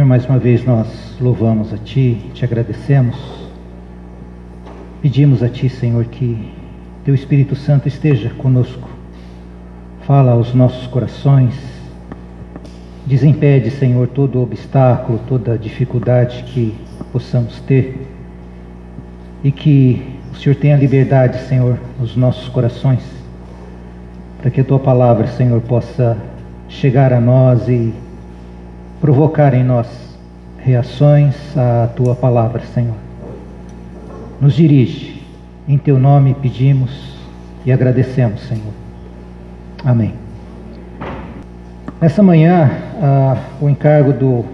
Senhor, mais uma vez nós louvamos a Ti, te agradecemos. Pedimos a Ti, Senhor, que Teu Espírito Santo esteja conosco. Fala aos nossos corações. Desimpede, Senhor, todo obstáculo, toda dificuldade que possamos ter. E que o Senhor tenha liberdade, Senhor, nos nossos corações, para que a Tua palavra, Senhor, possa chegar a nós e provocar em nós reações à Tua palavra, Senhor. Nos dirige, em Teu nome pedimos e agradecemos, Senhor. Amém. Nessa manhã, o encargo do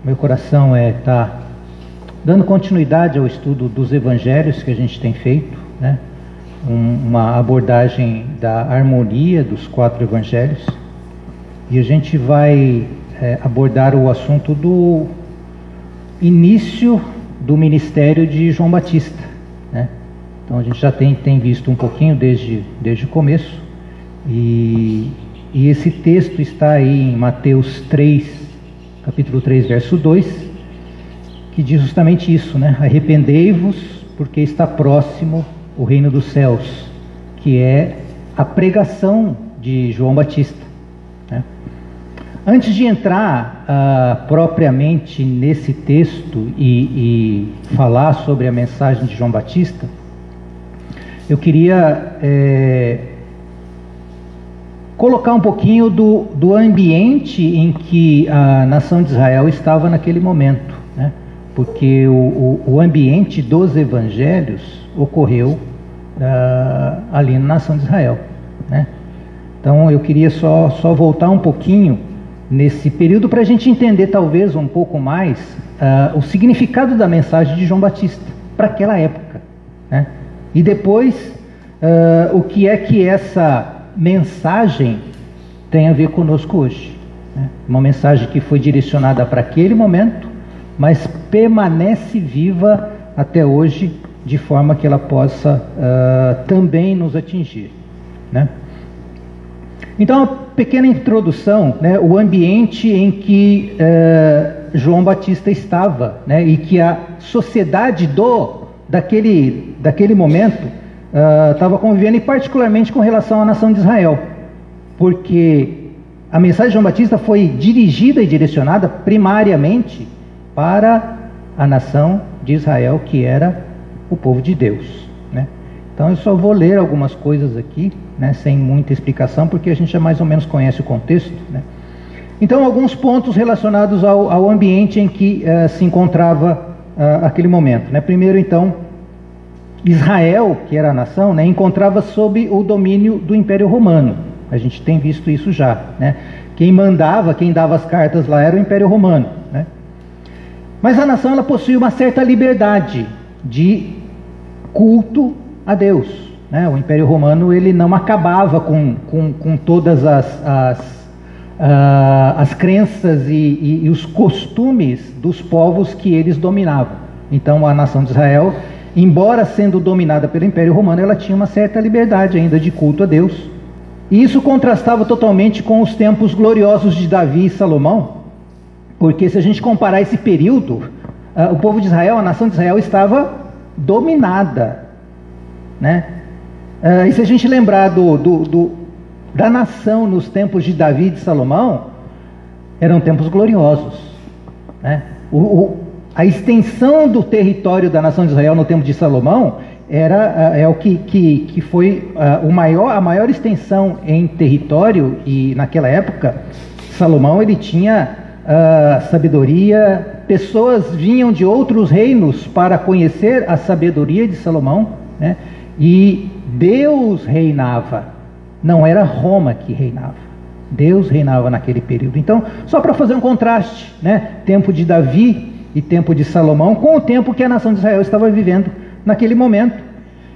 meu coração é estar dando continuidade ao estudo dos evangelhos que a gente tem feito, né? Uma abordagem da harmonia dos 4 evangelhos, e a gente vai abordar o assunto do início do ministério de João Batista, né? Então a gente já tem visto um pouquinho desde o começo, e esse texto está aí em Mateus 3, capítulo 3, verso 2, que diz justamente isso, né? Arrependei-vos, porque está próximo o reino dos céus, que é a pregação de João Batista, né? Antes de entrar propriamente nesse texto e falar sobre a mensagem de João Batista, eu queria colocar um pouquinho do ambiente em que a nação de Israel estava naquele momento, né? Porque o ambiente dos evangelhos ocorreu ali na nação de Israel, né? Então eu queria só voltar um pouquinho nesse período para a gente entender talvez um pouco mais o significado da mensagem de João Batista para aquela época, né? E depois o que é que essa mensagem tem a ver conosco hoje, né? Uma mensagem que foi direcionada para aquele momento, mas permanece viva até hoje, de forma que ela possa também nos atingir, né? Então, uma pequena introdução, né? O ambiente em que João Batista estava, né? E que a sociedade daquele momento estava convivendo, e particularmente com relação à nação de Israel, porque a mensagem de João Batista foi dirigida e direcionada primariamente para a nação de Israel, que era o povo de Deus, né? Então eu só vou ler algumas coisas aqui, né, sem muita explicação, porque a gente já mais ou menos conhece o contexto, né? Então, alguns pontos relacionados ao ambiente em que se encontrava aquele momento, né? Primeiro, então, Israel, que era a nação, né, encontrava sob o domínio do Império Romano. A gente tem visto isso já, né? Quem mandava, quem dava as cartas lá era o Império Romano, né? Mas a nação, ela possuía uma certa liberdade de culto a Deus, né? O Império Romano, ele não acabava com todas as crenças e os costumes dos povos que eles dominavam. Então a nação de Israel, embora sendo dominada pelo Império Romano, ela tinha uma certa liberdade ainda de culto a Deus. E isso contrastava totalmente com os tempos gloriosos de Davi e Salomão, porque se a gente comparar esse período, o povo de Israel, a nação de Israel estava dominada, né? E se a gente lembrar da nação nos tempos de Davi e de Salomão, eram tempos gloriosos, né? A extensão do território da nação de Israel no tempo de Salomão é o que foi a maior extensão em território. E naquela época Salomão, ele tinha sabedoria, pessoas vinham de outros reinos para conhecer a sabedoria de Salomão, né? E Deus reinava, não era Roma que reinava, Deus reinava naquele período. Então, só para fazer um contraste, né? Tempo de Davi e tempo de Salomão com o tempo que a nação de Israel estava vivendo naquele momento.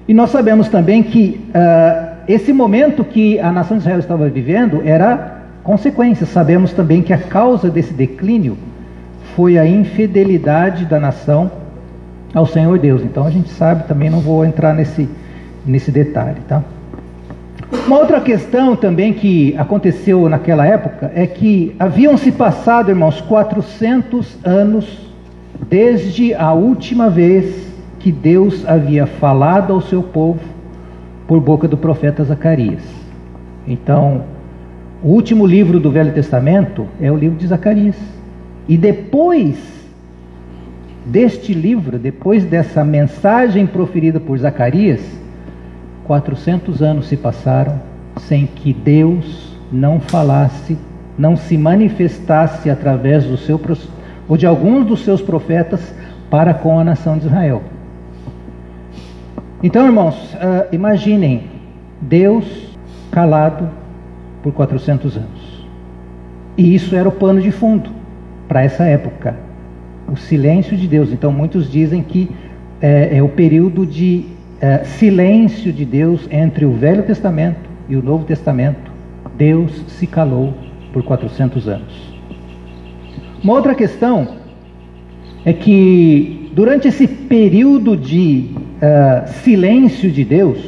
E nós sabemos também que esse momento que a nação de Israel estava vivendo era consequência. Sabemos também que a causa desse declínio foi a infidelidade da nação ao Senhor Deus. Então a gente sabe também, não vou entrar nesse detalhe, tá? Uma outra questão também que aconteceu naquela época é que haviam se passado, irmãos, 400 anos desde a última vez que Deus havia falado ao seu povo por boca do profeta Zacarias. Então, o último livro do Velho Testamento é o livro de Zacarias. E depois deste livro, depois dessa mensagem proferida por Zacarias, 400 anos se passaram sem que Deus não falasse, não se manifestasse através do seu ou de alguns dos seus profetas para com a nação de Israel. Então, irmãos, imaginem Deus calado por 400 anos. E isso era o pano de fundo para essa época, o silêncio de Deus. Então, muitos dizem que é o período de silêncio de Deus entre o Velho Testamento e o Novo Testamento. Deus se calou por 400 anos. Uma outra questão é que durante esse período de silêncio de Deus,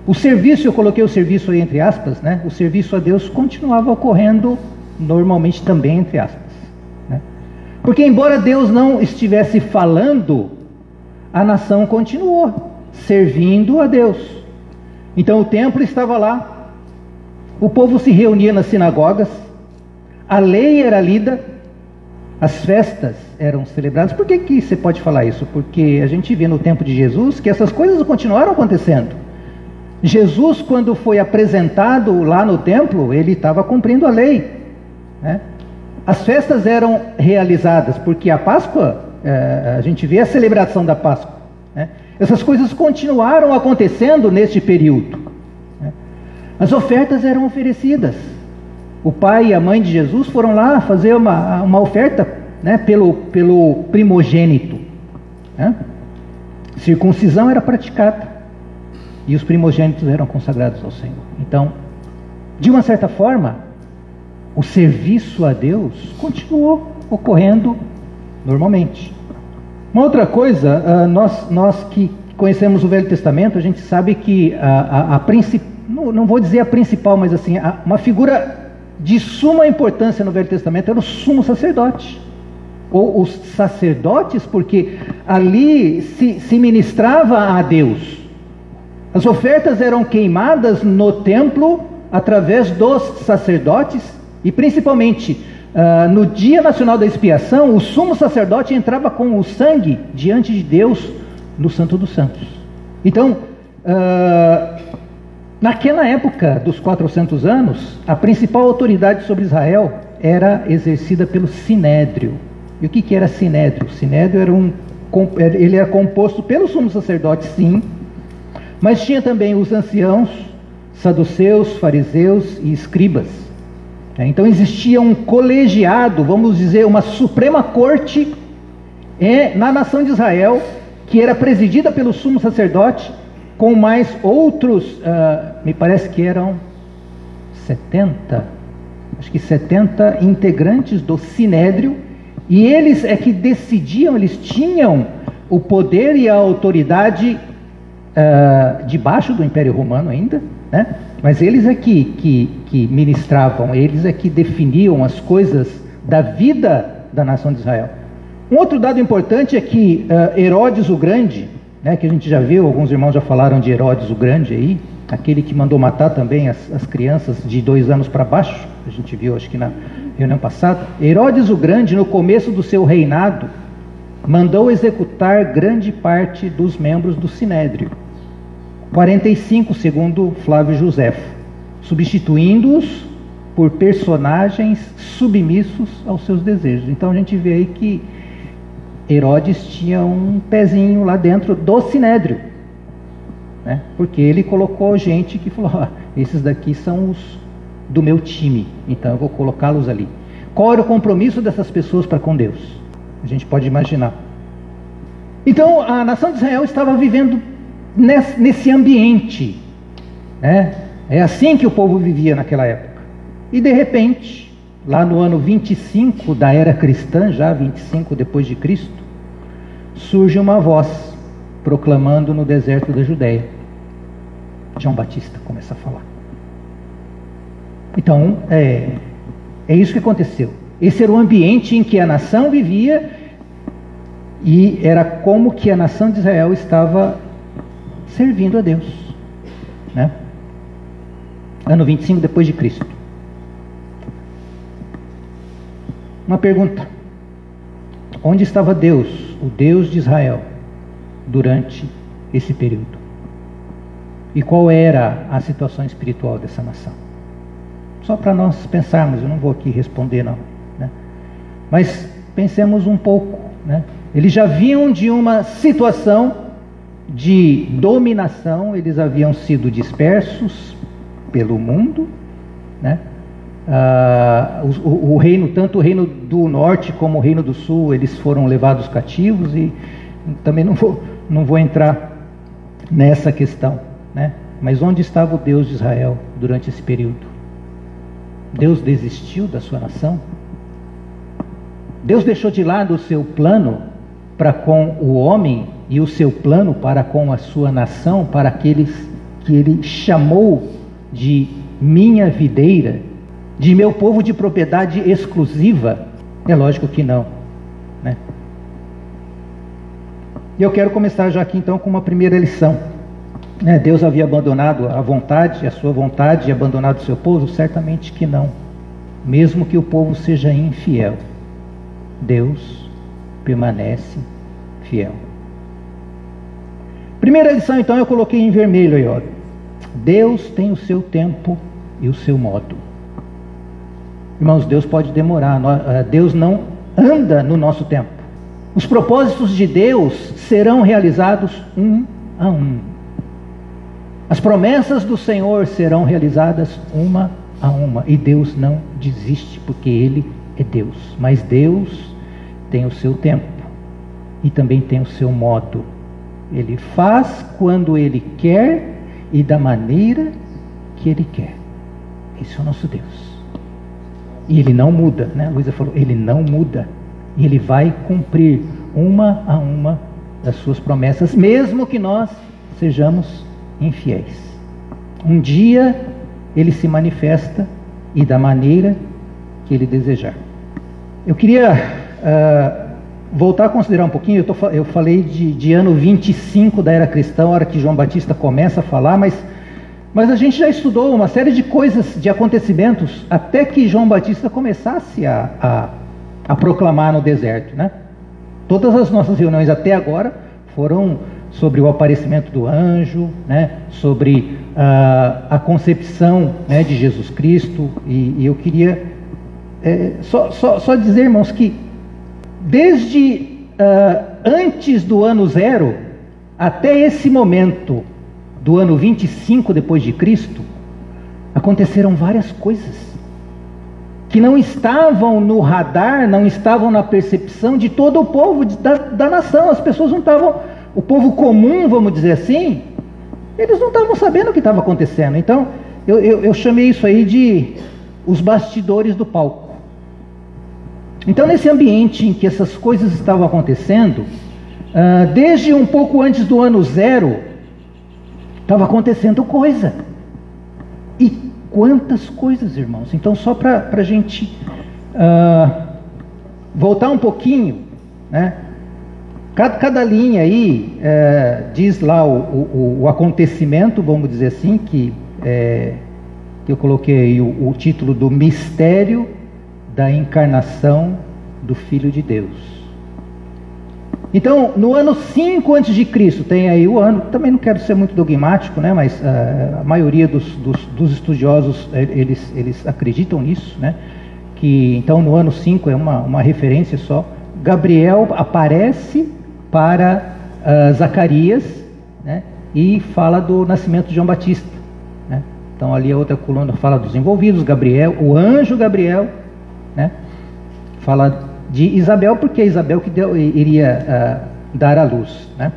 o serviço, eu coloquei o serviço aí entre aspas, né? O serviço a Deus continuava ocorrendo normalmente também entre aspas, né? Porque embora Deus não estivesse falando, a nação continuou servindo a Deus. Então o templo estava lá, o povo se reunia nas sinagogas, a lei era lida, as festas eram celebradas. Por que você pode falar isso? Porque a gente vê no tempo de Jesus que essas coisas continuaram acontecendo. Jesus, quando foi apresentado lá no templo, ele estava cumprindo a lei, né? As festas eram realizadas, porque a Páscoa, a gente vê a celebração da Páscoa, né? Essas coisas continuaram acontecendo neste período, né? As ofertas eram oferecidas. O pai e a mãe de Jesus foram lá fazer uma oferta, né, pelo primogênito, né? Circuncisão era praticada e os primogênitos eram consagrados ao Senhor. Então, de uma certa forma, o serviço a Deus continuou ocorrendo normalmente. Uma outra coisa, nós que conhecemos o Velho Testamento, a gente sabe que não vou dizer a principal, mas assim, uma figura de suma importância no Velho Testamento era o sumo sacerdote, ou os sacerdotes, porque ali se ministrava a Deus. As ofertas eram queimadas no templo através dos sacerdotes, e principalmente no dia nacional da expiação, o sumo sacerdote entrava com o sangue diante de Deus no Santo dos Santos. Então, naquela época dos 400 anos, a principal autoridade sobre Israel era exercida pelo Sinédrio. E o que era Sinédrio? Sinédrio ele era composto pelo sumo sacerdote, sim, mas tinha também os anciãos, saduceus, fariseus e escribas. Então existia um colegiado, vamos dizer, uma suprema corte na nação de Israel, que era presidida pelo sumo sacerdote, com mais outros, me parece que eram 70 integrantes do Sinédrio, e eles é que decidiam, eles tinham o poder e a autoridade debaixo do Império Romano ainda, né? Mas eles é que ministravam, eles é que definiam as coisas da vida da nação de Israel. Um outro dado importante é que Herodes o Grande, né, que a gente já viu, alguns irmãos já falaram de Herodes o Grande aí, aquele que mandou matar também as crianças de 2 anos para baixo, a gente viu acho que na reunião passada. Herodes o Grande, no começo do seu reinado, mandou executar grande parte dos membros do Sinédrio, 45 segundo Flávio Josefo, substituindo-os por personagens submissos aos seus desejos. Então a gente vê aí que Herodes tinha um pezinho lá dentro do Sinédrio, né? Porque ele colocou gente que falou: esses daqui são os do meu time, então eu vou colocá-los ali. Qual era o compromisso dessas pessoas para com Deus? A gente pode imaginar. Então a nação de Israel estava vivendo nesse ambiente, né? É assim que o povo vivia naquela época. E de repente, lá no ano 25 da era cristã, já 25 depois de Cristo, surge uma voz proclamando no deserto da Judéia: João Batista começa a falar. Então, é isso que aconteceu. Esse era o ambiente em que a nação vivia e era como que a nação de Israel estava servindo a Deus, né? Ano 25 depois de Cristo. Uma pergunta: onde estava Deus, o Deus de Israel, durante esse período? E qual era a situação espiritual dessa nação? Só para nós pensarmos, eu não vou aqui responder não, né? Mas pensemos um pouco, né? Eles já vinham de uma situação de dominação, eles haviam sido dispersos pelo mundo, né? O reino, tanto o reino do norte como o reino do sul, eles foram levados cativos, e também não vou entrar nessa questão, né? Mas onde estava o Deus de Israel durante esse período? Deus desistiu da sua nação? Deus deixou de lado o seu plano para com o homem e o seu plano para com a sua nação, para aqueles que ele chamou de minha videira, de meu povo de propriedade exclusiva? É lógico que não, né? E eu quero começar já aqui então com uma primeira lição. Deus havia abandonado a sua vontade, e abandonado o seu povo? Certamente que não. Mesmo que o povo seja infiel, Deus permanece fiel. Primeira lição então eu coloquei em vermelho aí, ó. Deus tem o seu tempo e o seu modo. Irmãos, Deus pode demorar, Deus não anda no nosso tempo. Os propósitos de Deus serão realizados um a um. As promessas do Senhor serão realizadas uma a uma. E Deus não desiste, porque Ele é Deus. Mas Deus tem o seu tempo e também tem o seu modo. Ele faz quando Ele quer e da maneira que Ele quer. Esse é o nosso Deus. E Ele não muda, né? A Luísa falou, Ele não muda. E Ele vai cumprir uma a uma das suas promessas, mesmo que nós sejamos infiéis. Um dia Ele se manifesta e da maneira que Ele desejar. Eu queria voltar a considerar um pouquinho. Eu falei de ano 25 da era cristã, a hora que João Batista começa a falar, mas a gente já estudou uma série de coisas, de acontecimentos, até que João Batista começasse a proclamar no deserto, né? Todas as nossas reuniões até agora foram sobre o aparecimento do anjo, né? Sobre a concepção, né, de Jesus Cristo, e eu queria só dizer, irmãos, que desde antes do ano 0 até esse momento do ano 25 depois de Cristo, aconteceram várias coisas que não estavam no radar, não estavam na percepção de todo o povo da nação. As pessoas não estavam, o povo comum, vamos dizer assim, eles não estavam sabendo o que estava acontecendo. Então eu chamei isso aí de os bastidores do palco. Então, nesse ambiente em que essas coisas estavam acontecendo, desde um pouco antes do ano 0, estava acontecendo coisa. E quantas coisas, irmãos? Então, só para a gente voltar um pouquinho, né? Cada linha aí diz lá o acontecimento, vamos dizer assim, que eu coloquei aí o título do mistério da encarnação do Filho de Deus. Então, no ano 5 a.C., tem aí o ano, também não quero ser muito dogmático, né, mas a maioria dos estudiosos, eles acreditam nisso, né, que então no ano 5 é uma referência só. Gabriel aparece para Zacarias, né, e fala do nascimento de João Batista, né. Então ali a outra coluna fala dos envolvidos, Gabriel, o anjo Gabriel, né, fala de Isabel, porque é Isabel que iria dar à luz, né?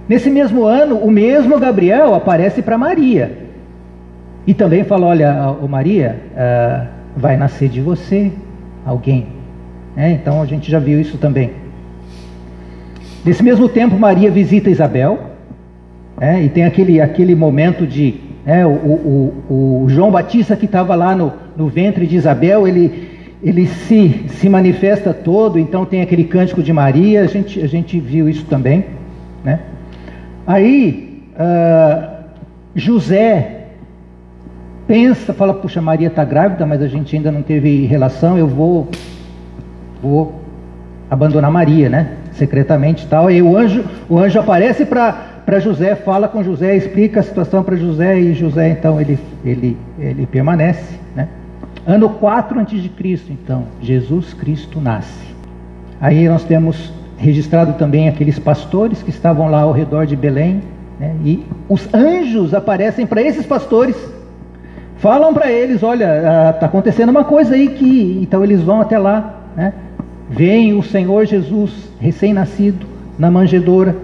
Nesse mesmo ano, o mesmo Gabriel aparece para Maria e também fala, olha, Maria, vai nascer de você alguém, né? Então a gente já viu isso também. Nesse mesmo tempo, Maria visita Isabel, E tem aquele momento de o João Batista que estava lá no ventre de Isabel, ele se manifesta todo, então tem aquele cântico de Maria, a gente viu isso também, né? Aí José pensa, fala, puxa, Maria está grávida, mas a gente ainda não teve relação, eu vou abandonar Maria, né? Secretamente e tal. E o anjo aparece para José, fala com José, explica a situação para José, e José então ele permanece, né? Ano 4 a.C., então, Jesus Cristo nasce. Aí nós temos registrado também aqueles pastores que estavam lá ao redor de Belém, né? E os anjos aparecem para esses pastores, falam para eles, olha, está acontecendo uma coisa aí então eles vão até lá, né? Vem o Senhor Jesus, recém-nascido, na manjedoura.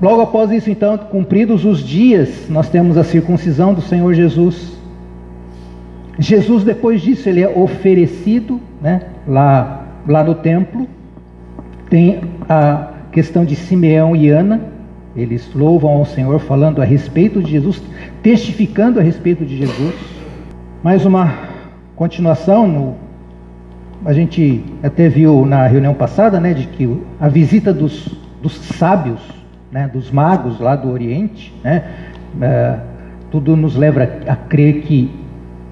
Logo após isso, então, cumpridos os dias, nós temos a circuncisão do Senhor Jesus. Jesus, depois disso, ele é oferecido, né, lá no templo. Tem a questão de Simeão e Ana, eles louvam ao Senhor, falando a respeito de Jesus, testificando a respeito de Jesus. Mais uma continuação, a gente até viu na reunião passada, né, de que a visita dos sábios, né, dos magos lá do Oriente, né, tudo nos leva a crer que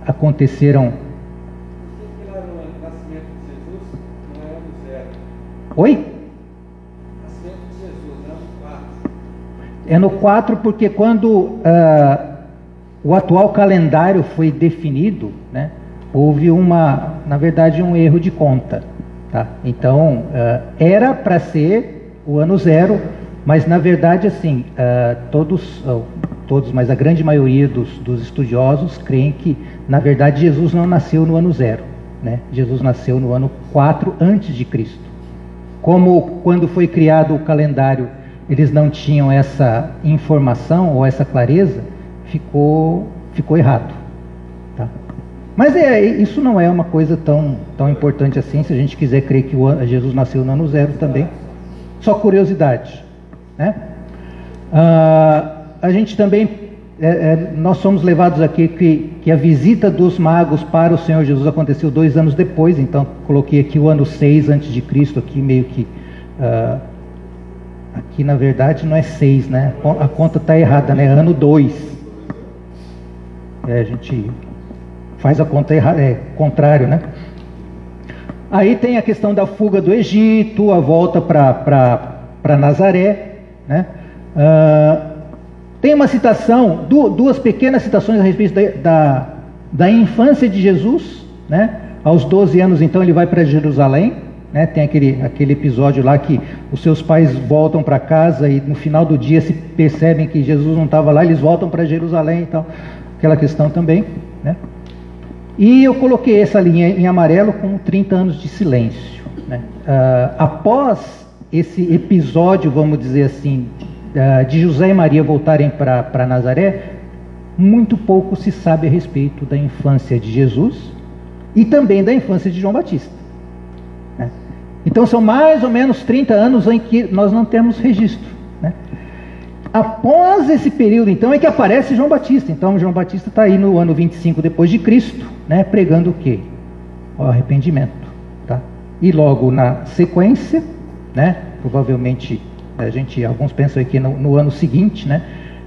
aconteceram. Nascimento de Jesus não é ano zero. Oi? Nascimento de Jesus é ano 4. É no 4 porque quando o atual calendário foi definido, né, houve na verdade um erro de conta, tá? Então era para ser o ano 0, mas na verdade assim, todos, mas a grande maioria dos estudiosos creem que na verdade Jesus não nasceu no ano 0, né? Jesus nasceu no ano 4 antes de Cristo. Como quando foi criado o calendário eles não tinham essa informação ou essa clareza, ficou errado, tá? Mas isso não é uma coisa tão importante assim, se a gente quiser crer que Jesus nasceu no ano 0 também. Só curiosidade, né? A gente também, nós somos levados aqui que a visita dos magos para o Senhor Jesus aconteceu 2 anos depois, então coloquei aqui o ano 6 antes de Cristo, aqui meio que, aqui na verdade não é 6, né? A conta está errada, né? Ano 2. A gente faz a conta errada, contrário, né? Aí tem a questão da fuga do Egito, a volta para Nazaré, né? Tem uma citação, duas pequenas citações a respeito da infância de Jesus, né? Aos 12 anos, então, ele vai para Jerusalém, né? Tem aquele episódio lá que os seus pais voltam para casa e no final do dia se percebem que Jesus não estava lá, eles voltam para Jerusalém e tal, aquela questão também, né? E eu coloquei essa linha em amarelo com 30 anos de silêncio, né? Após esse episódio, vamos dizer assim, de José e Maria voltarem para Nazaré, muito pouco se sabe a respeito da infância de Jesus e também da infância de João Batista, né? Então são mais ou menos 30 anos em que nós não temos registro, né? Após esse período, então, é que aparece João Batista. Então, João Batista está aí no ano 25 depois de Cristo, né, pregando o quê? O arrependimento, tá? E logo na sequência, né, provavelmente, alguns pensam que no ano seguinte, né,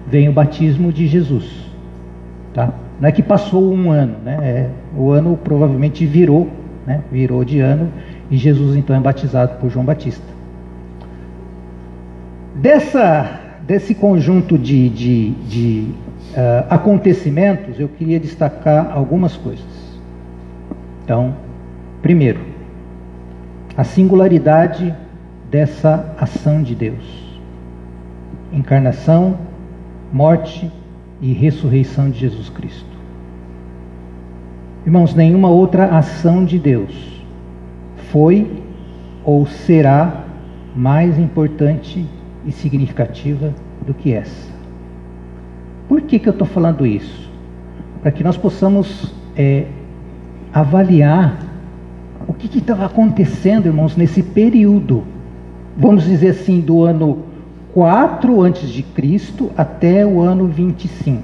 vem o batismo de Jesus, tá? Não é que passou um ano, né? O ano provavelmente virou, né, virou de ano, e Jesus, então, é batizado por João Batista. Desse conjunto de acontecimentos, eu queria destacar algumas coisas. Então, primeiro, a singularidade dessa ação de Deus: encarnação, morte e ressurreição de Jesus Cristo. Irmãos, nenhuma outra ação de Deus foi ou será mais importante e significativa do que essa. Por que eu estou falando isso? Para que nós possamos avaliar o que estava acontecendo, irmãos, nesse período vamos dizer assim, do ano 4 antes de Cristo até o ano 25.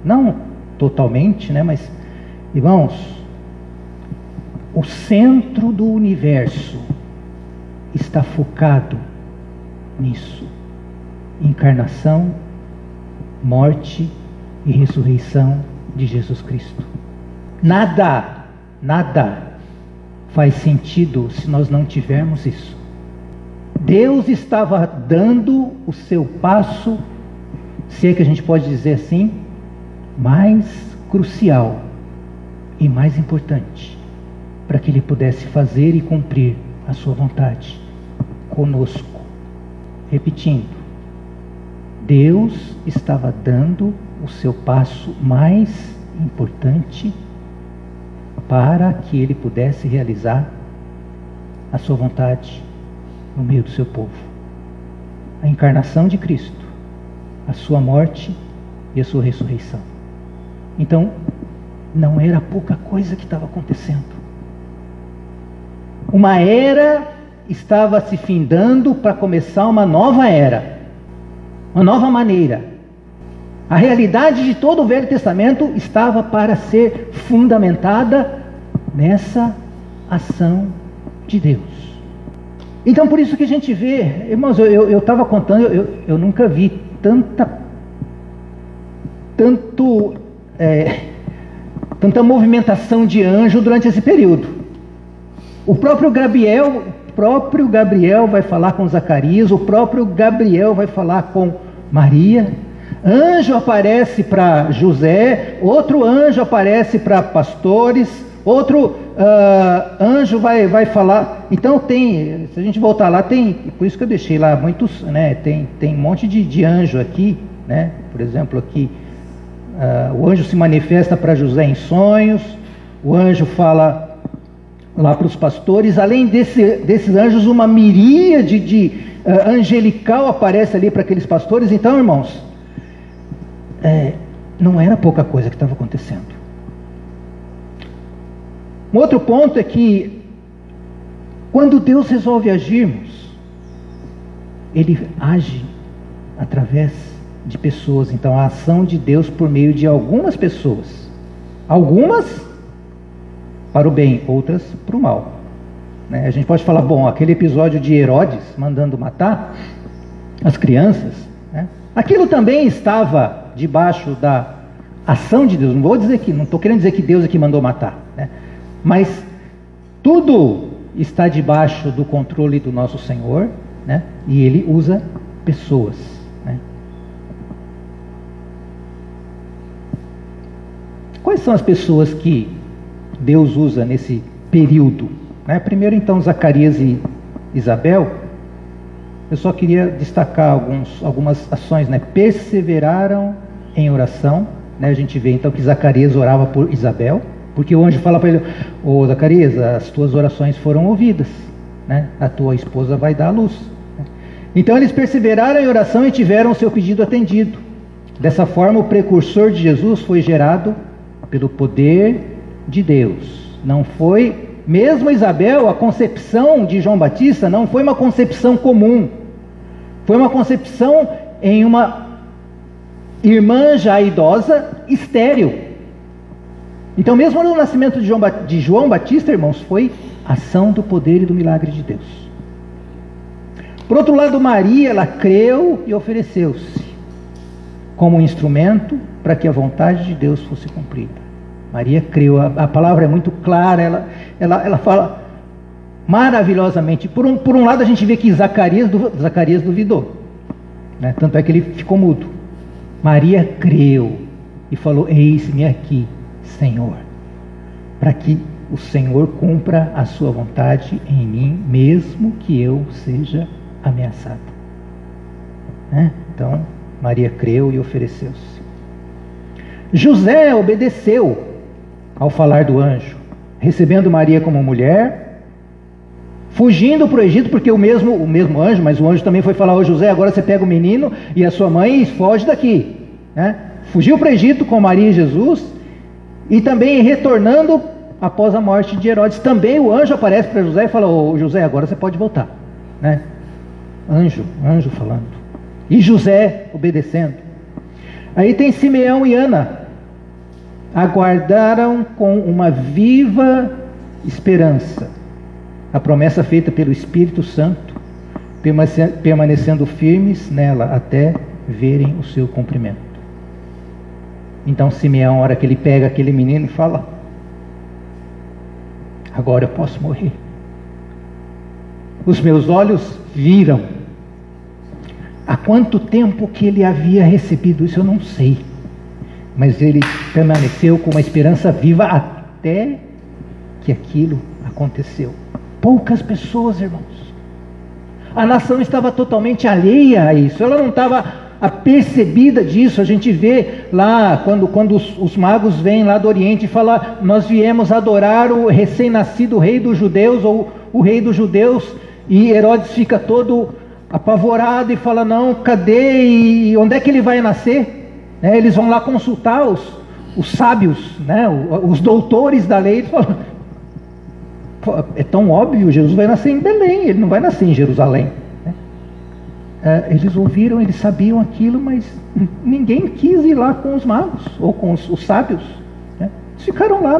Não totalmente, né? Mas, irmãos, o centro do universo está focado nisso. Encarnação, morte e ressurreição de Jesus Cristo. Nada faz sentido se nós não tivermos isso. Deus estava dando o seu passo, se é que a gente pode dizer assim, mais crucial e mais importante, para que Ele pudesse fazer e cumprir a sua vontade conosco. Repetindo, Deus estava dando o seu passo mais importante para que Ele pudesse realizar a sua vontade no meio do seu povo. A encarnação de Cristo, a sua morte e a sua ressurreição. Então, não era pouca coisa que estava acontecendo. Uma era estava se findando para começar uma nova era, uma nova maneira. A realidade de todo o Velho Testamento estava para ser fundamentada nessa ação de Deus. Então, por isso que a gente vê, irmãos, eu estava contando, eu nunca vi tanta movimentação de anjo durante esse período. O próprio Gabriel vai falar com Zacarias, o próprio Gabriel vai falar com Maria. Anjo aparece para José, outro anjo aparece para pastores, outro anjo vai falar. Então tem, se a gente voltar lá, tem, por isso que eu deixei lá muitos, né, tem um monte de anjo aqui, né? Por exemplo, aqui o anjo se manifesta para José em sonhos, o anjo fala lá para os pastores. Além desses anjos, uma miríade angelical aparece ali para aqueles pastores. Então, irmãos, não era pouca coisa que estava acontecendo. Um outro ponto é que, quando Deus resolve agirmos, Ele age através de pessoas. Então, a ação de Deus por meio de algumas pessoas. Algumas para o bem, outras para o mal. A gente pode falar, bom, aquele episódio de Herodes mandando matar as crianças, né? Aquilo também estava debaixo da ação de Deus. Não estou querendo dizer que Deus é que mandou matar, né? Mas tudo está debaixo do controle do nosso Senhor, né? E Ele usa pessoas, né? Quais são as pessoas que Deus usa nesse período, né? Primeiro, então, Zacarias e Isabel. Eu só queria destacar algumas ações, né? Perseveraram em oração, né? A gente vê então que Zacarias orava por Isabel, porque o anjo fala para ele: ô Zacarias, as tuas orações foram ouvidas, né? A tua esposa vai dar à luz. Então eles perseveraram em oração e tiveram o seu pedido atendido. Dessa forma, o precursor de Jesus foi gerado pelo poder de Deus. Não foi, mesmo Isabel, a concepção de João Batista não foi uma concepção comum. Foi uma concepção em uma irmã já idosa, estéril. Então, mesmo no nascimento de João Batista, irmãos, foi ação do poder e do milagre de Deus. Por outro lado, Maria, ela creu e ofereceu-se como um instrumento para que a vontade de Deus fosse cumprida. Maria creu, a palavra é muito clara, ela fala maravilhosamente. Por um lado, a gente vê que Zacarias duvidou, né? Tanto é que ele ficou mudo. Maria creu e falou: eis-me aqui, Senhor, para que o Senhor cumpra a sua vontade em mim, mesmo que eu seja ameaçada, né? Então, Maria creu e ofereceu-se. José obedeceu ao falar do anjo, recebendo Maria como mulher, fugindo para o Egito, porque o mesmo anjo, mas o anjo também foi falar: ô José, agora você pega o menino e a sua mãe e foge daqui, né? Fugiu para o Egito com Maria e Jesus, e também retornando após a morte de Herodes, também o anjo aparece para José e fala: ô José, agora você pode voltar, né? Anjo falando. E José obedecendo. Aí tem Simeão e Ana. Aguardaram com uma viva esperança a promessa feita pelo Espírito Santo, permanecendo firmes nela até verem o seu cumprimento. Então Simeão, a hora que ele pega aquele menino e fala: agora eu posso morrer. Os meus olhos viram. Há quanto tempo que ele havia recebido isso eu não sei, mas ele permaneceu com uma esperança viva até que aquilo aconteceu. Poucas pessoas, irmãos. A nação estava totalmente alheia a isso, ela não estava apercebida disso. A gente vê lá, quando os magos vêm lá do Oriente e falam: nós viemos adorar o recém-nascido rei dos judeus, ou o rei dos judeus, e Herodes fica todo apavorado e fala: não, cadê? E onde é que ele vai nascer? Eles vão lá consultar os sábios, os doutores da lei. Eles falam: é tão óbvio, Jesus vai nascer em Belém, ele não vai nascer em Jerusalém. Eles ouviram, eles sabiam aquilo, mas ninguém quis ir lá com os magos ou com os sábios. Eles ficaram lá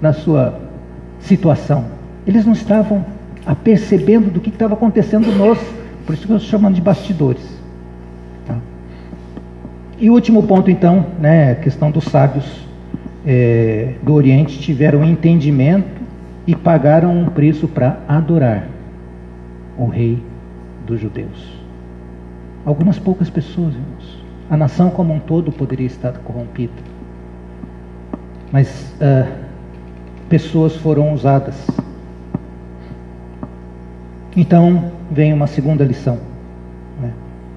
na sua situação. Eles não estavam apercebendo do que estava acontecendo por isso que eu estou chamando de bastidores. E o último ponto, então, a questão dos sábios do Oriente tiveram entendimento e pagaram um preço para adorar o rei dos judeus. Algumas poucas pessoas, irmãos. A nação como um todo poderia estar corrompida, mas pessoas foram usadas. Então vem uma segunda lição.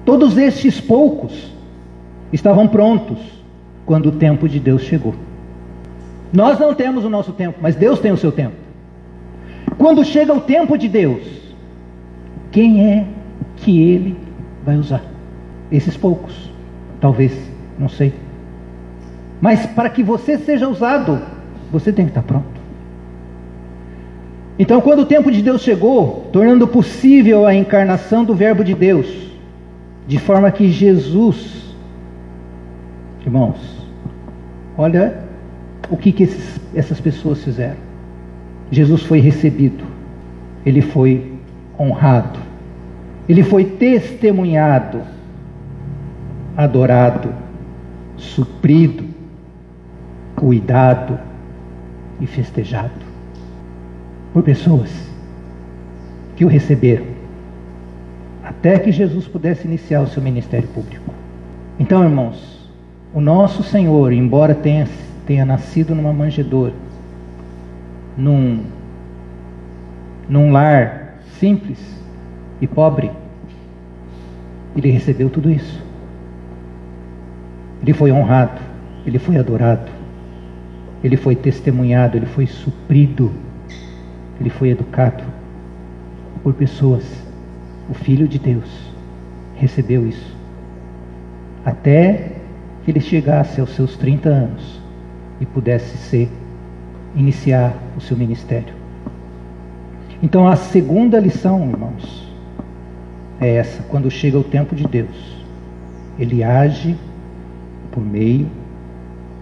Todos estes poucos estavam prontos quando o tempo de Deus chegou. Nós não temos o nosso tempo, mas Deus tem o seu tempo. Quando chega o tempo de Deus, quem é que Ele vai usar? Esses poucos, talvez, não sei. Mas para que você seja usado, você tem que estar pronto. Então, quando o tempo de Deus chegou, tornando possível a encarnação do Verbo de Deus, de forma que Jesus, irmãos, olha o que essas pessoas fizeram. Jesus foi recebido, ele foi honrado, ele foi testemunhado, adorado, suprido, cuidado e festejado por pessoas que o receberam, até que Jesus pudesse iniciar o seu ministério público. Então, irmãos, o nosso Senhor, embora tenha nascido numa manjedoura, num lar simples e pobre, ele recebeu tudo isso. Ele foi honrado, ele foi adorado, ele foi testemunhado, ele foi suprido, ele foi educado por pessoas. O Filho de Deus recebeu isso até que ele chegasse aos seus 30 anos e pudesse iniciar o seu ministério. Então a segunda lição, irmãos, é essa: quando chega o tempo de Deus, ele age por meio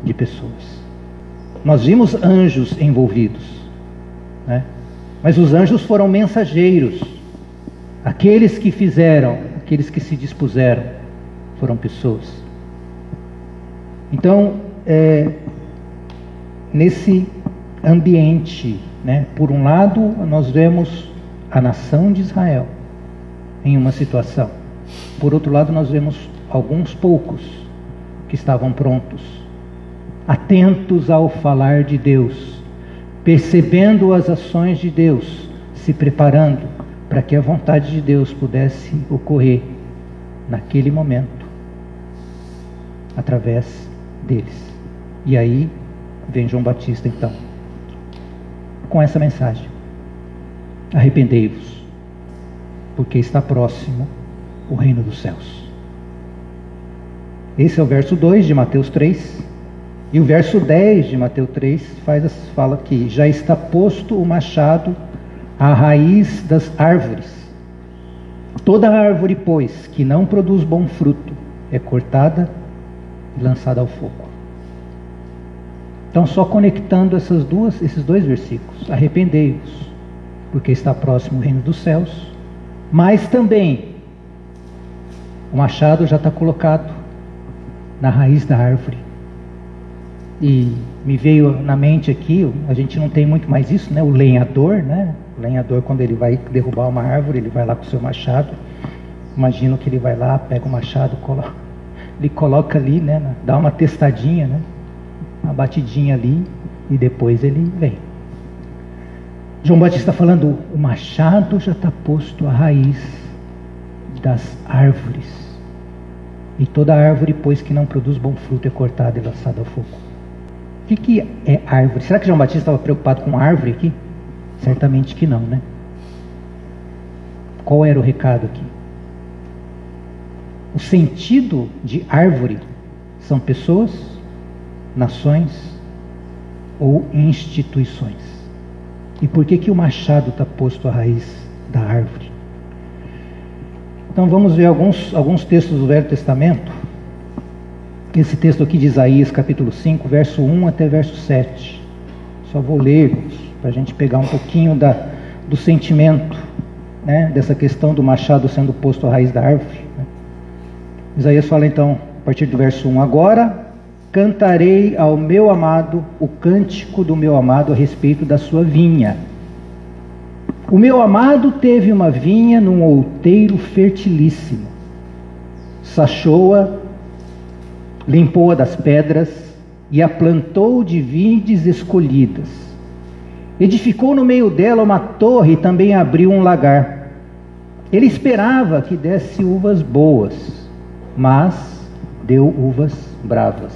de pessoas. Nós vimos anjos envolvidos, mas os anjos foram mensageiros. Aqueles que se dispuseram, foram pessoas. Então, nesse ambiente, por um lado, nós vemos a nação de Israel em uma situação. Por outro lado, nós vemos alguns poucos que estavam prontos, atentos ao falar de Deus, percebendo as ações de Deus, se preparando para que a vontade de Deus pudesse ocorrer naquele momento, através deles. E aí vem João Batista, então, com essa mensagem: arrependei-vos, porque está próximo o reino dos céus. Esse é o verso 2 de Mateus 3. E o verso 10 de Mateus 3 fala que já está posto o machado à raiz das árvores. Toda árvore, pois, que não produz bom fruto, é cortada e lançada ao fogo. Então, só conectando esses dois versículos. Arrependei-vos, porque está próximo o reino dos céus. Mas também, o machado já está colocado na raiz da árvore. E me veio na mente aqui, a gente não tem muito mais isso, né? O lenhador, né? O lenhador, quando ele vai derrubar uma árvore, ele vai lá com o seu machado. Imagino que ele vai lá, pega o machado, ele coloca ali, né? Dá uma testadinha, né? Uma batidinha ali, e depois ele vem. João Batista está falando, o machado já está posto à raiz das árvores. E toda árvore, pois, que não produz bom fruto, é cortada e lançada ao fogo. O que é árvore? Será que João Batista estava preocupado com árvore aqui? Certamente que não, né? Qual era o recado aqui? O sentido de árvore são pessoas, nações ou instituições. E por que o machado está posto à raiz da árvore? Então vamos ver alguns textos do Velho Testamento. Esse texto aqui de Isaías, capítulo 5, verso 1 até verso 7. Só vou ler para a gente pegar um pouquinho do sentimento, né, dessa questão do machado sendo posto à raiz da árvore. Né? Isaías fala então, a partir do verso 1, agora cantarei ao meu amado o cântico do meu amado a respeito da sua vinha. O meu amado teve uma vinha num outeiro fertilíssimo. Sachou-a, limpou-a das pedras e a plantou de vides escolhidas. Edificou no meio dela uma torre e também abriu um lagar. Ele esperava que desse uvas boas, mas deu uvas bravas.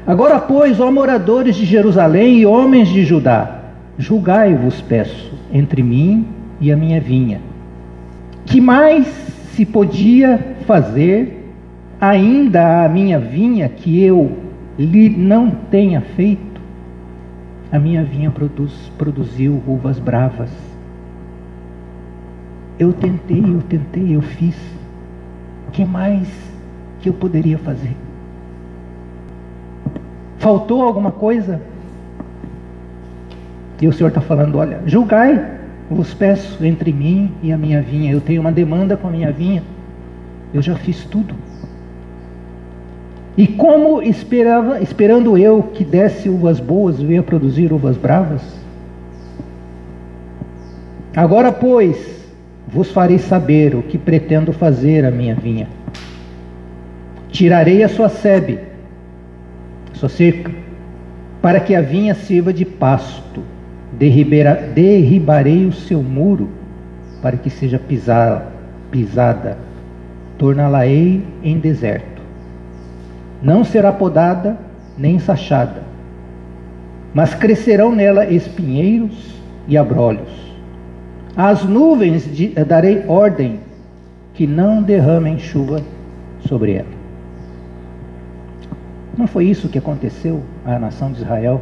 Agora, pois, ó moradores de Jerusalém e homens de Judá, julgai-vos, peço, entre mim e a minha vinha. Que mais se podia fazer ainda a minha vinha que eu lhe não tenha feito? A minha vinha produziu uvas bravas. Eu tentei, eu fiz. O que mais que eu poderia fazer? Faltou alguma coisa? E o Senhor está falando, olha, julgai, vos peço, entre mim e a minha vinha. Eu tenho uma demanda com a minha vinha. Eu já fiz tudo. E como esperando eu que desse uvas boas, veio a produzir uvas bravas? Agora, pois, vos farei saber o que pretendo fazer à minha vinha. Tirarei a sua sebe, sua cerca, para que a vinha sirva de pasto. Derribarei o seu muro, para que seja pisada. Torná-la-ei em deserto. Não será podada nem ensachada, mas crescerão nela espinheiros e abrolhos. Às nuvens darei ordem que não derramem chuva sobre ela. Não foi isso que aconteceu à nação de Israel?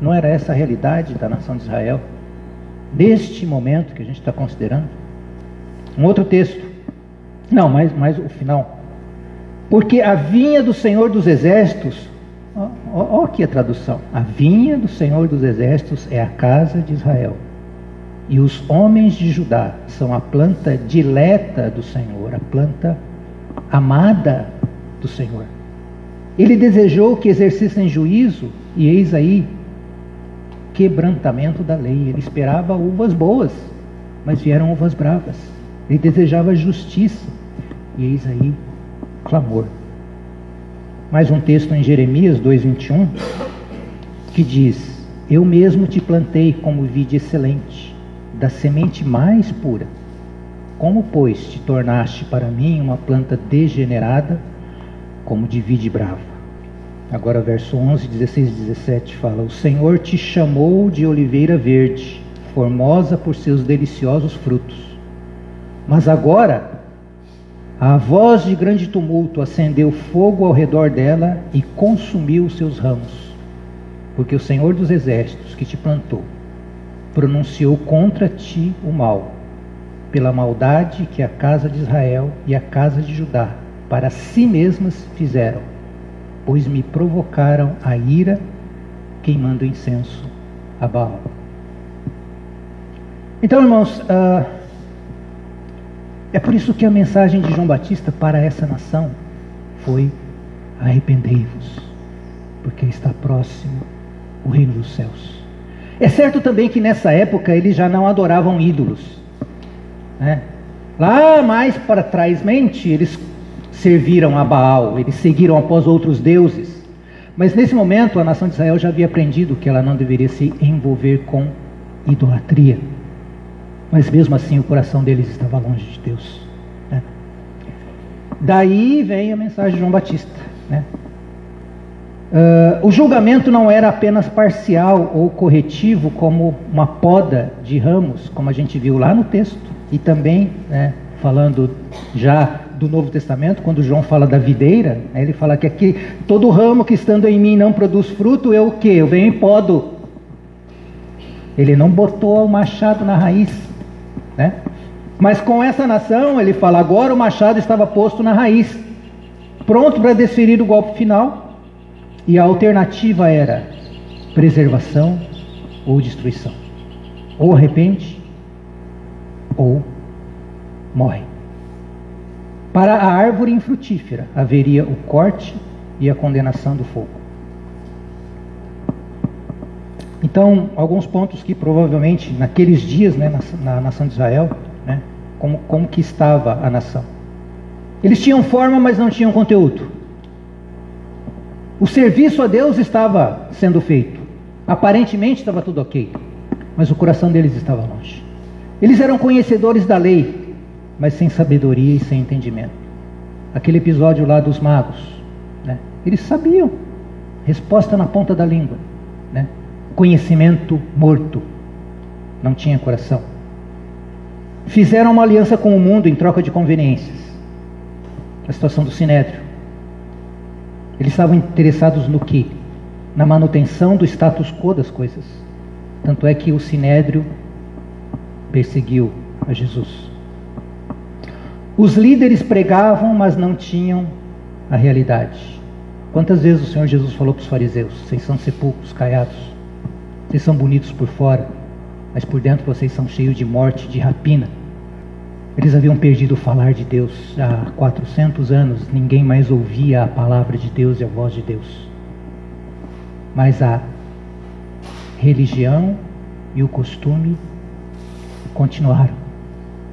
Não era essa a realidade da nação de Israel? Neste momento que a gente está considerando? Um outro texto. Não, mais o final. Porque a vinha do Senhor dos Exércitos, ó aqui a tradução, a vinha do Senhor dos Exércitos é a casa de Israel, e os homens de Judá são a planta dileta do Senhor, a planta amada do Senhor. Ele desejou que exercessem juízo, e eis aí, quebrantamento da lei. Ele esperava uvas boas, mas vieram uvas bravas. Ele desejava justiça, e eis aí, clamor. Mais um texto em Jeremias 2:21 que diz: eu mesmo te plantei como vide excelente, da semente mais pura. Como, pois, te tornaste para mim uma planta degenerada, como de vide brava? Agora verso 11, 16 e 17 fala: o Senhor te chamou de oliveira verde, formosa por seus deliciosos frutos. Mas agora a voz de grande tumulto acendeu fogo ao redor dela e consumiu os seus ramos, porque o Senhor dos Exércitos que te plantou pronunciou contra ti o mal, pela maldade que a casa de Israel e a casa de Judá para si mesmas fizeram, pois me provocaram a ira, queimando incenso a Baal. Então, irmãos, é por isso que a mensagem de João Batista para essa nação foi: arrependei-vos, porque está próximo o reino dos céus. É certo também que nessa época eles já não adoravam ídolos, né? Lá mais para trás eles serviram a Baal, eles seguiram após outros deuses. Mas nesse momento a nação de Israel já havia aprendido que ela não deveria se envolver com idolatria. Mas mesmo assim o coração deles estava longe de Deus, né? Daí vem a mensagem de João Batista, né? O julgamento não era apenas parcial ou corretivo, como uma poda de ramos, como a gente viu lá no texto, e também, né, falando já do Novo Testamento, quando João fala da videira, né, ele fala que aqui, todo ramo que estando em mim não produz fruto, eu o quê? Eu venho e podo. Ele não botou o machado na raiz, né? Mas com essa nação, ele fala, agora o machado estava posto na raiz, pronto para desferir o golpe final. E a alternativa era preservação ou destruição. Ou arrepende, ou morre. Para a árvore infrutífera haveria o corte e a condenação do fogo. Então, alguns pontos que provavelmente naqueles dias, né, na nação de Israel, né, como que estava a nação. Eles tinham forma, mas não tinham conteúdo. O serviço a Deus estava sendo feito. Aparentemente estava tudo ok, mas o coração deles estava longe. Eles eram conhecedores da lei, mas sem sabedoria e sem entendimento. Aquele episódio lá dos magos, né? Eles sabiam, resposta na ponta da língua, né? Conhecimento morto, não tinha coração. Fizeram uma aliança com o mundo em troca de conveniências. A situação do Sinédrio. Eles estavam interessados no quê? Na manutenção do status quo das coisas. Tanto é que o Sinédrio perseguiu a Jesus. Os líderes pregavam, mas não tinham a realidade. Quantas vezes o Senhor Jesus falou para os fariseus: vocês são sepulcros caiados, vocês são bonitos por fora, mas por dentro vocês são cheios de morte, de rapina. Eles haviam perdido o falar de Deus há 400 anos, ninguém mais ouvia a palavra de Deus e a voz de Deus. Mas a religião e o costume continuaram.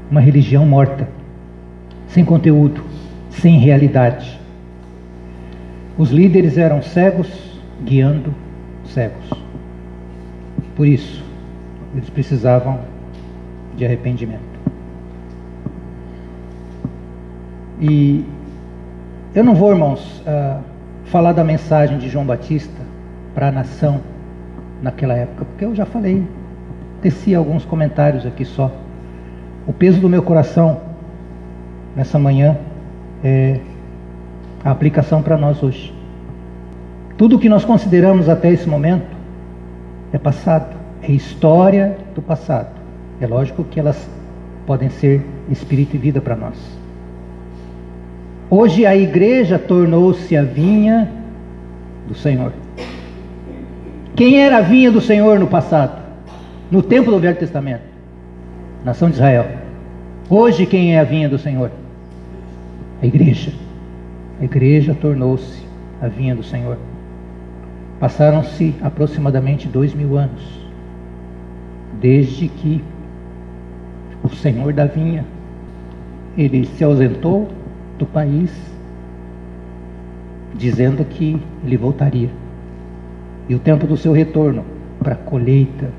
Uma religião morta, sem conteúdo, sem realidade. Os líderes eram cegos, guiando cegos. Por isso, eles precisavam de arrependimento. E eu não vou, irmãos, falar da mensagem de João Batista para a nação naquela época, porque eu já falei, teci alguns comentários aqui só. O peso do meu coração nessa manhã é a aplicação para nós hoje. Tudo o que nós consideramos até esse momento é passado, é história do passado. É lógico que elas podem ser espírito e vida para nós. Hoje a igreja tornou-se a vinha do Senhor. Quem era a vinha do Senhor no passado? No tempo do Velho Testamento? Nação de Israel. Hoje quem é a vinha do Senhor? A igreja. A igreja tornou-se a vinha do Senhor. Passaram-se aproximadamente 2000 anos desde que o Senhor da vinha, ele se ausentou do país, dizendo que ele voltaria. E o tempo do seu retorno para a colheita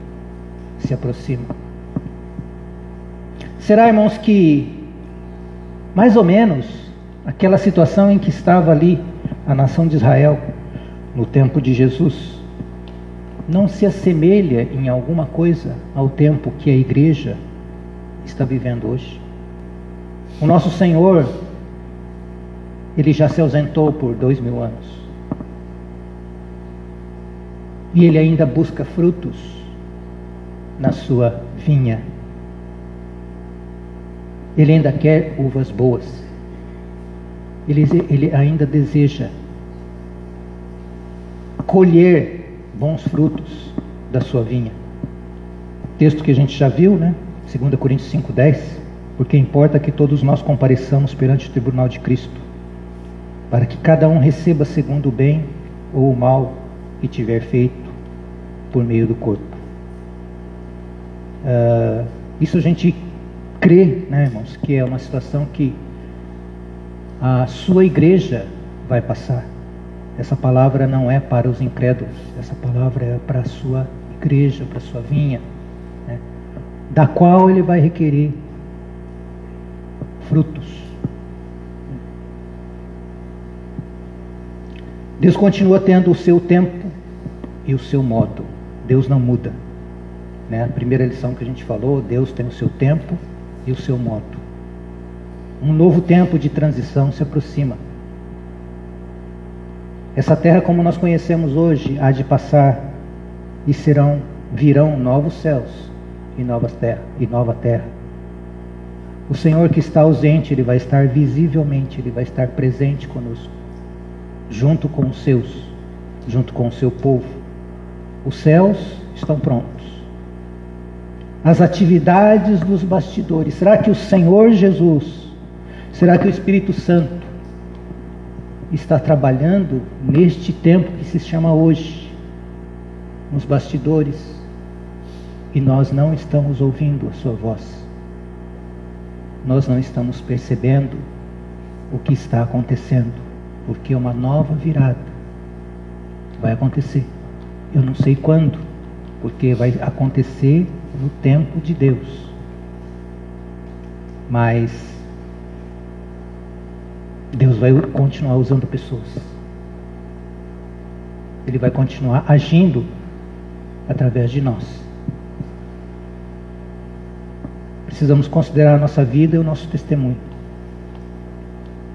se aproxima. Será, irmãos, que mais ou menos aquela situação em que estava ali a nação de Israel no tempo de Jesus não se assemelha em alguma coisa ao tempo que a igreja está vivendo hoje? O nosso Senhor, ele já se ausentou por 2000 anos. E ele ainda busca frutos na sua vinha. Ele ainda quer uvas boas. Ele ainda deseja colher bons frutos da sua vinha. Texto que a gente já viu, né? 2 Coríntios 5:10. Porque importa que todos nós compareçamos perante o tribunal de Cristo, para que cada um receba segundo o bem ou o mal que tiver feito por meio do corpo. Isso a gente crê, né, irmãos, que é uma situação que a sua igreja vai passar. Essa palavra não é para os incrédulos, essa palavra é para a sua igreja, para a sua vinha, né, da qual ele vai requerer frutos. Deus continua tendo o seu tempo e o seu modo. Deus não muda, né? A primeira lição que a gente falou, Deus tem o seu tempo e o seu modo. Um novo tempo de transição se aproxima. Essa terra como nós conhecemos hoje há de passar e virão novos céus e nova terra. O Senhor que está ausente, Ele vai estar visivelmente, Ele vai estar presente conosco, junto com os seus, junto com o seu povo. Os céus estão prontos. As atividades dos bastidores. Será que o Senhor Jesus, será que o Espírito Santo está trabalhando neste tempo que se chama hoje, nos bastidores, e nós não estamos ouvindo a sua voz? Nós não estamos percebendo o que está acontecendo, porque uma nova virada vai acontecer. Eu não sei quando, porque vai acontecer no tempo de Deus. Mas Deus vai continuar usando pessoas. Ele vai continuar agindo através de nós. Precisamos considerar a nossa vida e o nosso testemunho.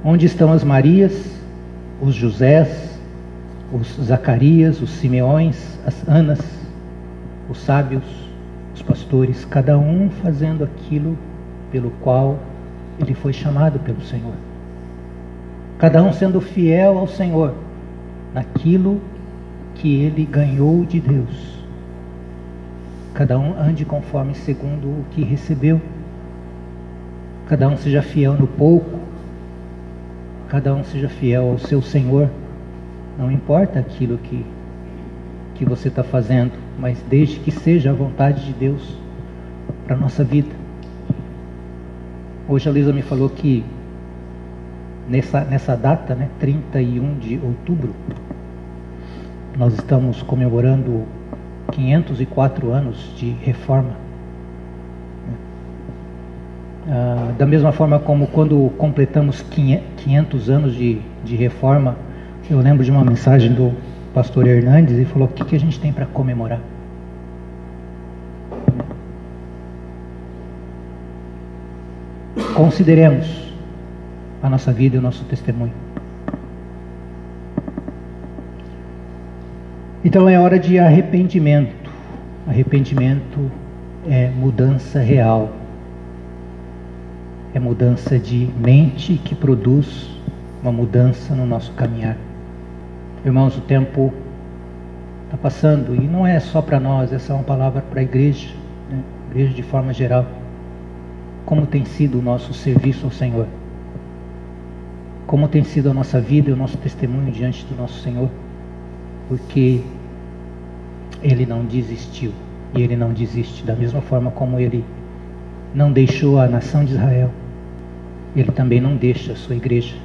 Onde estão as Marias, os Josés, os Zacarias, os Simeões, as Anas, os sábios, os pastores, cada um fazendo aquilo pelo qual ele foi chamado pelo Senhor. Cada um sendo fiel ao Senhor naquilo que ele ganhou de Deus. Cada um ande conforme segundo o que recebeu. Cada um seja fiel no pouco. Cada um seja fiel ao seu Senhor. Não importa aquilo que você está fazendo, mas desde que seja a vontade de Deus para a nossa vida. Hoje a Lisa me falou que nessa data, né, 31 de outubro, nós estamos comemorando 504 anos de reforma. Da mesma forma como quando completamos 500 anos de reforma, eu lembro de uma mensagem do pastor Hernandes, e falou: o que a gente tem para comemorar? Consideremos a nossa vida e o nosso testemunho. Então é hora de arrependimento. Arrependimento é mudança real. É mudança de mente que produz uma mudança no nosso caminhar. Irmãos, o tempo está passando, e não é só para nós, essa é uma palavra para a igreja, né? Igreja de forma geral. Como tem sido o nosso serviço ao Senhor? Como tem sido a nossa vida e o nosso testemunho diante do nosso Senhor? Porque Ele não desistiu, e Ele não desiste. Da mesma forma como Ele não deixou a nação de Israel, Ele também não deixa a sua igreja,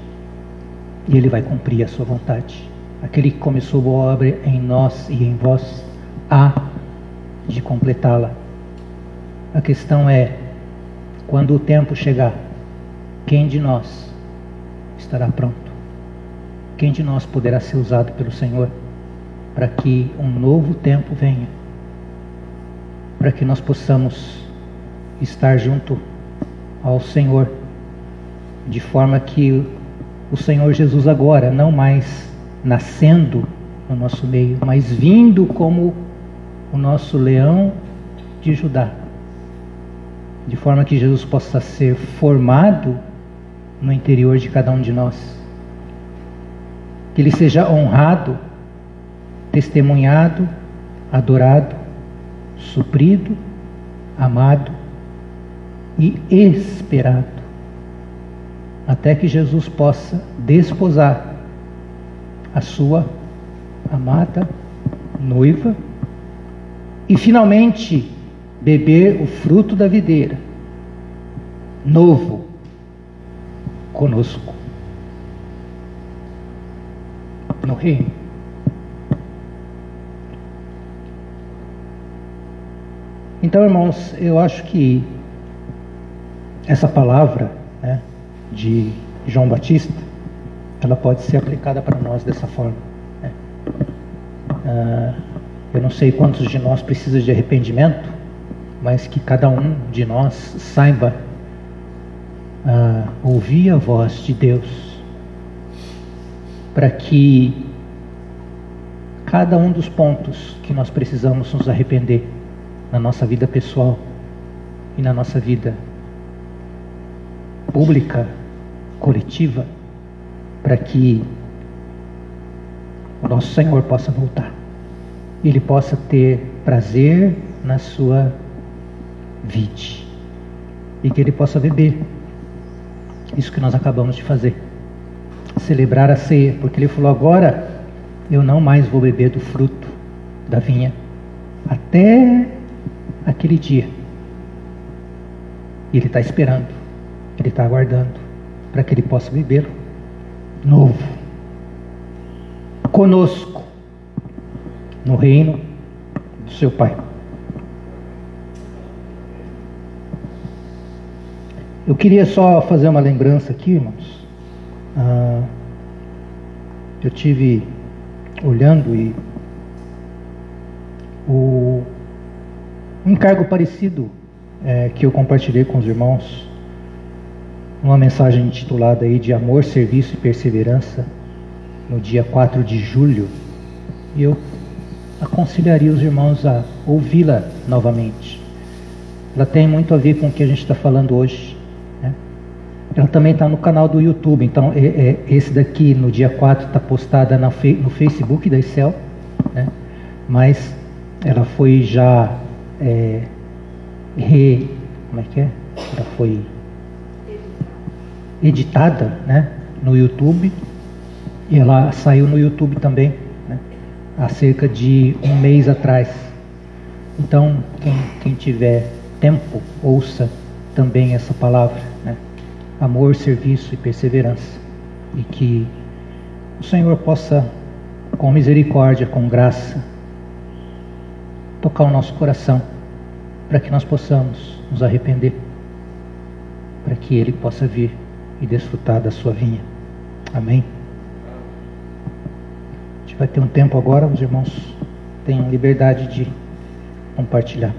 e Ele vai cumprir a sua vontade. Aquele que começou boa obra em nós e em vós, há de completá-la. A questão é, quando o tempo chegar, quem de nós estará pronto? Quem de nós poderá ser usado pelo Senhor para que um novo tempo venha? Para que nós possamos estar junto ao Senhor, de forma que o Senhor Jesus agora, não mais nascendo no nosso meio, mas vindo como o nosso leão de Judá, de forma que Jesus possa ser formado no interior de cada um de nós. Que Ele seja honrado, testemunhado, adorado, suprido, amado e esperado, até que Jesus possa desposar a sua amada noiva e finalmente beber o fruto da videira, novo, conosco, no reino. Então, irmãos, eu acho que essa palavra, né, de João Batista, ela pode ser aplicada para nós dessa forma, né? Eu não sei quantos de nós precisam de arrependimento, mas que cada um de nós saiba ouvir a voz de Deus, para que cada um dos pontos que nós precisamos nos arrepender na nossa vida pessoal e na nossa vida pública, coletiva, para que o nosso Senhor possa voltar, Ele possa ter prazer na sua vide e que Ele possa beber isso que nós acabamos de fazer, celebrar a ceia, porque Ele falou: agora eu não mais vou beber do fruto da vinha até aquele dia. E Ele está esperando, Ele está aguardando para que Ele possa beber novo, conosco, no reino do seu Pai. Eu queria só fazer uma lembrança aqui, irmãos. Eu tive olhando e um encargo parecido que eu compartilhei com os irmãos, uma mensagem intitulada aí de Amor, Serviço e Perseverança, no dia 4 de julho, e eu aconselharia os irmãos a ouvi-la novamente. Ela tem muito a ver com o que a gente está falando hoje, né? Ela também está no canal do YouTube, então esse daqui no dia 4 está postada no Facebook da ICEL, né? Mas ela foi já ela foi editada, né, no YouTube, e ela saiu no YouTube também, né, há cerca de um mês atrás. Então quem tiver tempo, ouça também essa palavra, né? Amor, serviço e perseverança, e que o Senhor possa, com misericórdia, com graça, tocar o nosso coração, para que nós possamos nos arrepender, para que Ele possa vir e desfrutar da sua vinha. Amém? A gente vai ter um tempo agora, os irmãos tenham liberdade de compartilhar.